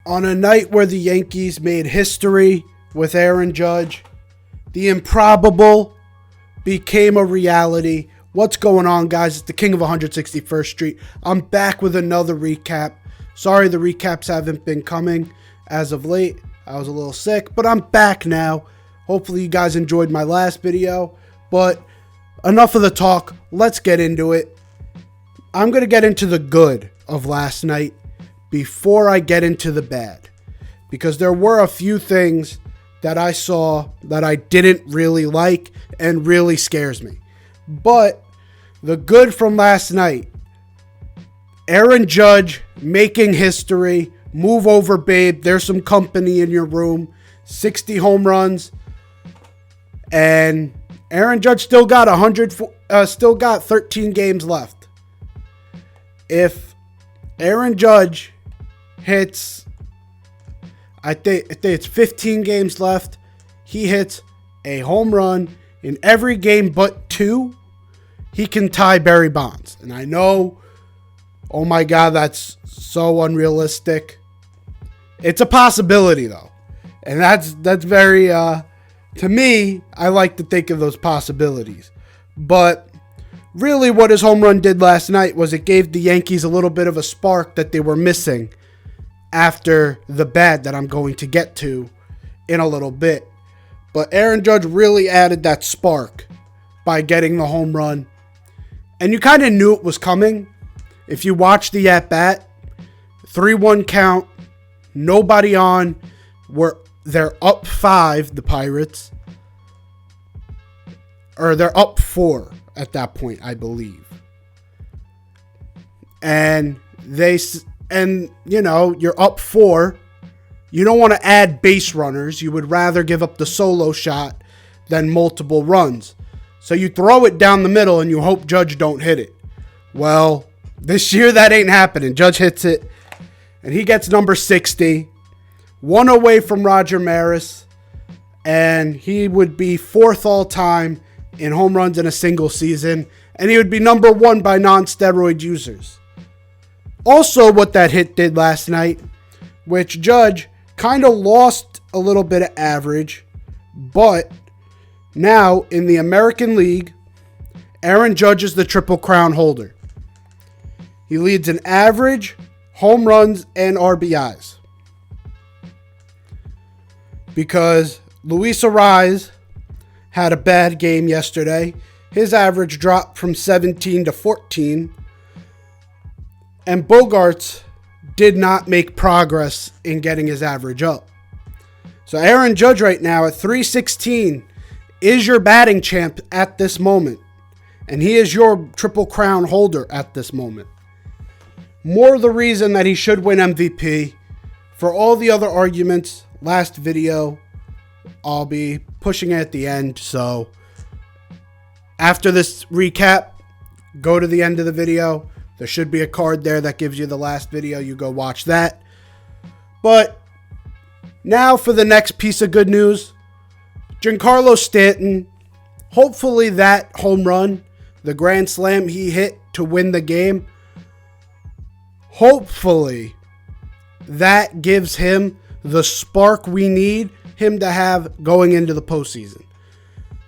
On a night where the Yankees made history with Aaron Judge, the improbable became a reality. What's going on, guys? It's the King of 161st Street. I'm back with another recap. Sorry the recaps haven't been coming as of late. I was a little sick, but I'm back now. Hopefully you guys enjoyed my last video, but enough of the talk. Let's get into it. I'm going to get into the good of last night before I get into the bad, because there were a few things that I saw that I didn't really like and really scares me. But the good from last night, Aaron Judge making history. Move over, babe. There's some company in your room. 60 home runs. And Aaron Judge still got 13 games left. If Aaron Judge hits, I think it's 15 games left, he hits a home run in every game but 2, he can tie Barry Bonds. And I know, oh my God, that's so unrealistic. It's a possibility, though. And that's very, to me, I like to think of those possibilities. But really what his home run did last night was it gave the Yankees a little bit of a spark that they were missing after the bad that I'm going to get to in a little bit. But Aaron Judge really added that spark by getting the home run. And you kind of knew it was coming. If you watch the at-bat, 3-1 count, nobody on. They're up 5, the Pirates. Or they're up 4 at that point, I believe. And you know, you're up 4. You don't want to add base runners. You would rather give up the solo shot than multiple runs. So you throw it down the middle and you hope Judge don't hit it. Well, this year that ain't happening. Judge hits it and he gets number 60. 1 away from Roger Maris. And he would be 4th all time in home runs in a single season. And he would be number 1 by non-steroid users. Also, what that hit did last night, which Judge kind of lost a little bit of average, but now in the American League, Aaron Judge is the Triple Crown holder. He leads in average, home runs, and RBIs. Because Luis Ariz had a bad game yesterday. His average dropped from 17 to 14. And Bogarts did not make progress in getting his average up. So Aaron Judge right now at 316 is your batting champ at this moment. And he is your Triple Crown holder at this moment. More the reason that he should win MVP. For all the other arguments, last video, I'll be pushing it at the end. So after this recap, go to the end of the video. There should be a card there that gives you the last video. You go watch that. But now for the next piece of good news. Giancarlo Stanton, hopefully that home run, the grand slam he hit to win the game, hopefully that gives him the spark we need him to have going into the postseason.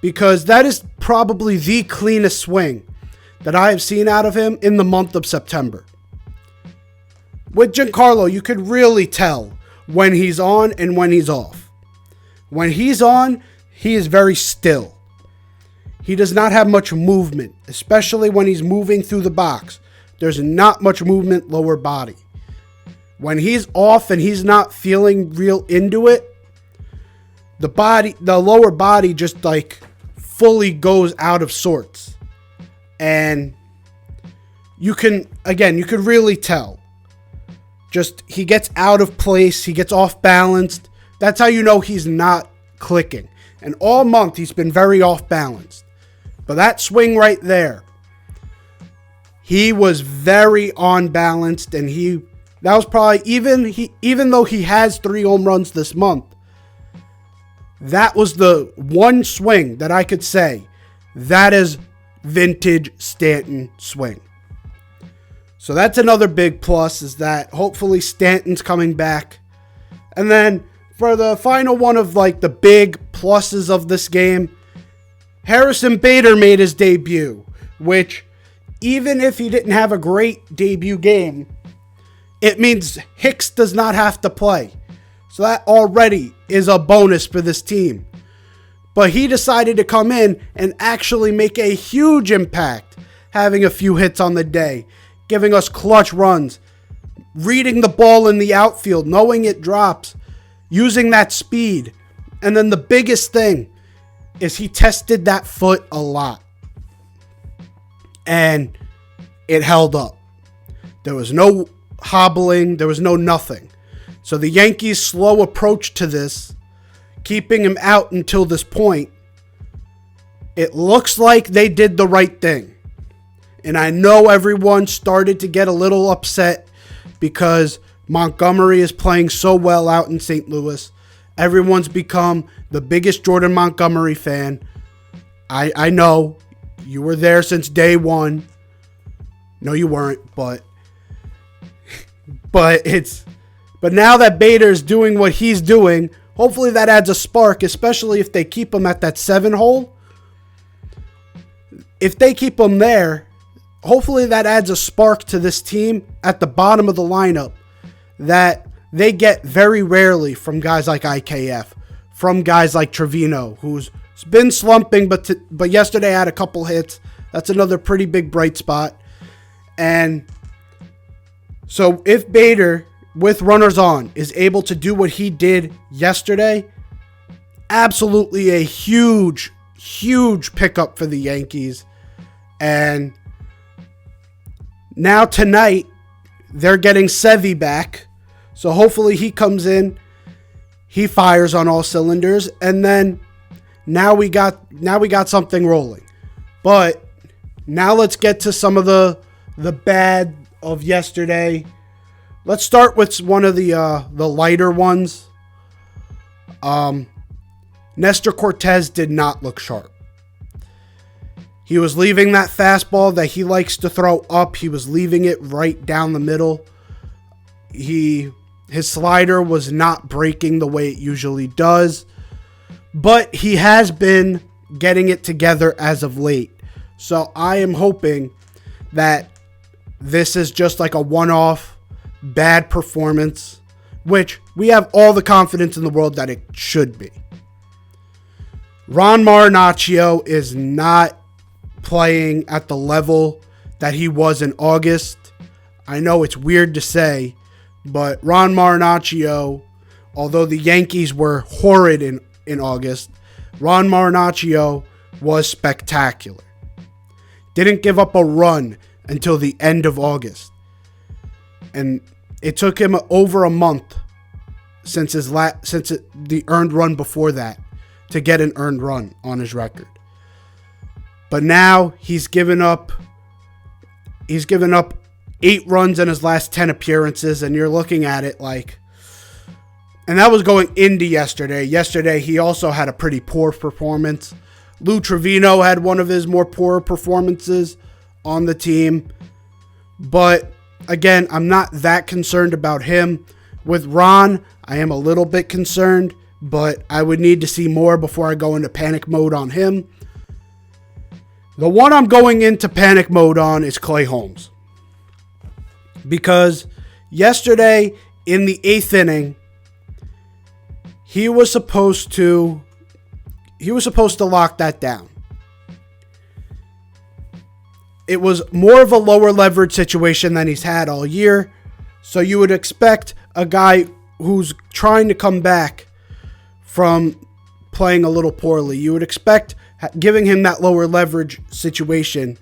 Because that is probably the cleanest swing that I have seen out of him in the month of September. With Giancarlo, you could really tell when he's on and when he's off. When he's on, he is very still. He does not have much movement, especially when he's moving through the box. There's not much movement lower body. When he's off and he's not feeling real into it, the lower body just like fully goes out of sorts. And you can really tell. Just, he gets out of place. He gets off balanced. That's how you know he's not clicking. And all month, he's been very off balanced. But that swing right there, he was very unbalanced. And that was probably, even though he has 3 home runs this month, that was the one swing that I could say, that is vintage Stanton swing. So that's another big plus, is that hopefully Stanton's coming back And then for the final one of like the big pluses of this game, Harrison Bader made his debut, which even if he didn't have a great debut game, it means Hicks does not have to play. So that already is a bonus for this team. But he decided to come in and actually make a huge impact, having a few hits on the day, giving us clutch runs, reading the ball in the outfield, knowing it drops, using that speed. And then the biggest thing is he tested that foot a lot. And it held up. There was no hobbling. There was no nothing. So the Yankees' slow approach to this, keeping him out until this point, it looks like they did the right thing. And I know everyone started to get a little upset because Montgomery is playing so well out in St. Louis. Everyone's become the biggest Jordan Montgomery fan. I know you were there since day one. No, you weren't, but now that Bader's doing what he's doing, hopefully that adds a spark, especially if they keep him at that 7 hole. If they keep him there, hopefully that adds a spark to this team at the bottom of the lineup that they get very rarely from guys like IKF, from guys like Trevino, who's been slumping, but yesterday had a couple hits. That's another pretty big bright spot. And so if Bader, with runners on, is able to do what he did yesterday, absolutely a huge, huge pickup for the Yankees. And now tonight, they're getting Sevy back. So hopefully he comes in, he fires on all cylinders, and then now we got something rolling. But now let's get to some of the bad of yesterday. Let's start with one of the lighter ones. Nestor Cortez did not look sharp. He was leaving that fastball that he likes to throw up. He was leaving it right down the middle. His slider was not breaking the way it usually does. But he has been getting it together as of late. So I am hoping that this is just like a one-off bad performance, which we have all the confidence in the world that it should be. Ron Marinaccio is not playing at the level that he was in August. I know it's weird to say, but Ron Marinaccio, although the Yankees were horrid in August, Ron Marinaccio was spectacular. Didn't give up a run until the end of August. And it took him over a month since the earned run before that to get an earned run on his record. But now he's given up 8 runs in his last 10 appearances, and you're looking at it like, and that was going into yesterday. Yesterday he also had a pretty poor performance. Lou Trevino had one of his more poor performances on the team. But again, I'm not that concerned about him. With Ron, I am a little bit concerned, but I would need to see more before I go into panic mode on him. The one I'm going into panic mode on is Clay Holmes. Because yesterday in the 8th inning, he was supposed to lock that down. It was more of a lower leverage situation than he's had all year. So you would expect a guy who's trying to come back from playing a little poorly, you would expect giving him that lower leverage situation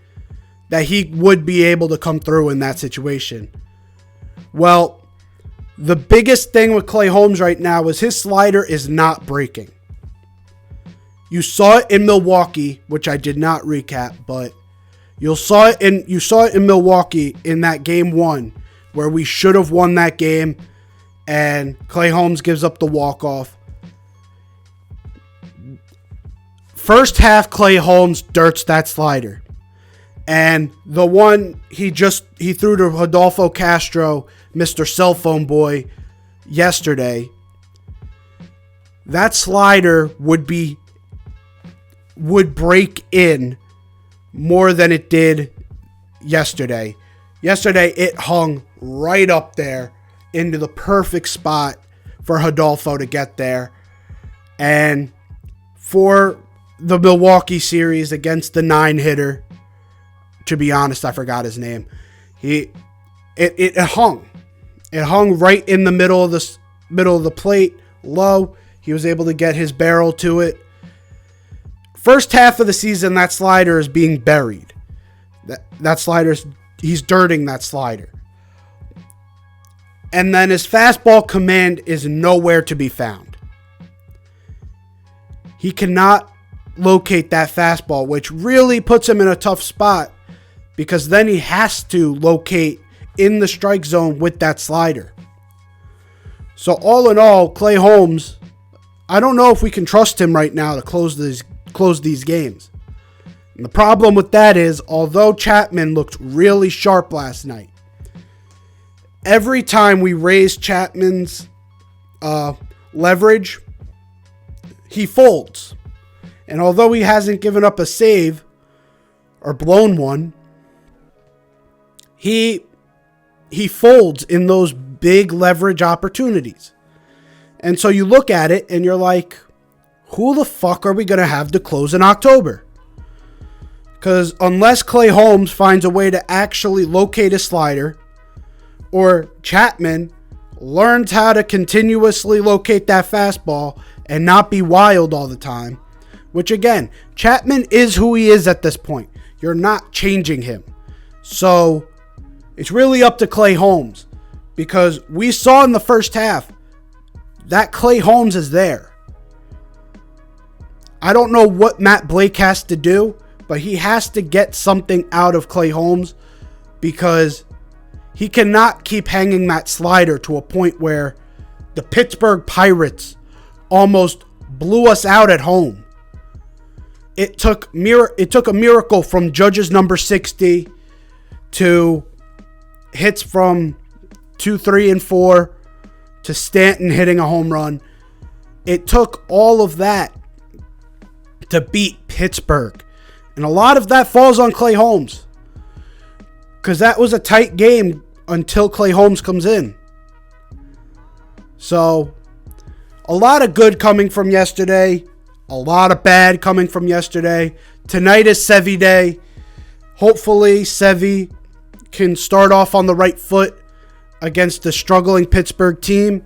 that he would be able to come through in that situation. Well, the biggest thing with Clay Holmes right now is his slider is not breaking. You saw it in Milwaukee, which I did not recap, but you saw it in Milwaukee in that game 1 where we should have won that game, and Clay Holmes gives up the walk-off. First half, Clay Holmes dirts that slider. And the one he threw to Rodolfo Castro, Mr. Cell Phone Boy, yesterday, that slider would break in more than it did yesterday. Yesterday, it hung right up there into the perfect spot for Rodolfo to get there. And for the Milwaukee series against the 9-hitter, to be honest, I forgot his name. It hung. It hung right in the middle of the plate, low. He was able to get his barrel to it. First half of the season, that slider is being buried. That slider's, he's dirting that slider. And then his fastball command is nowhere to be found. He cannot locate that fastball, which really puts him in a tough spot because then he has to locate in the strike zone with that slider. So all in all, Clay Holmes, I don't know if we can trust him right now to close these games. And the problem with that is, although Chapman looked really sharp last night, every time we raise Chapman's leverage, he folds. And although he hasn't given up a save or blown one, he folds in those big leverage opportunities. And so you look at it and you're like, who the fuck are we going to have to close in October? Because unless Clay Holmes finds a way to actually locate a slider, or Chapman learns how to continuously locate that fastball and not be wild all the time, which again, Chapman is who he is at this point. You're not changing him. So it's really up to Clay Holmes, because we saw in the first half that Clay Holmes is there. I don't know what Matt Blake has to do, but he has to get something out of Clay Holmes, because he cannot keep hanging that slider to a point where the Pittsburgh Pirates almost blew us out at home. It took a miracle from Judge's number 60 to hits from 2, 3, and 4 to Stanton hitting a home run. It took all of that to beat Pittsburgh. And a lot of that falls on Clay Holmes, because that was a tight game until Clay Holmes comes in. So, a lot of good coming from yesterday. A lot of bad coming from yesterday. Tonight is Sevy Day. Hopefully, Sevy can start off on the right foot against the struggling Pittsburgh team.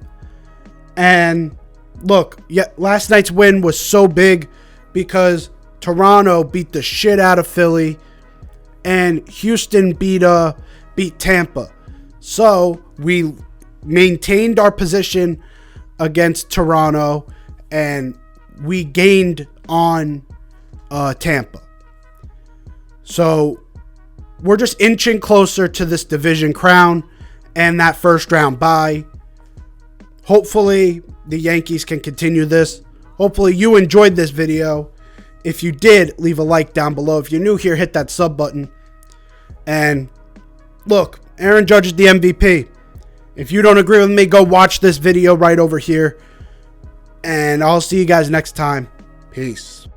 And look, last night's win was so big because Toronto beat the shit out of Philly and Houston beat Tampa. So we maintained our position against Toronto and we gained on Tampa. So we're just inching closer to this division crown and that first round bye. Hopefully the Yankees can continue this. Hopefully you enjoyed this video. If you did, leave a like down below. If you're new here, hit that sub button. And look, Aaron Judge is the MVP. If you don't agree with me, go watch this video right over here. And I'll see you guys next time. Peace.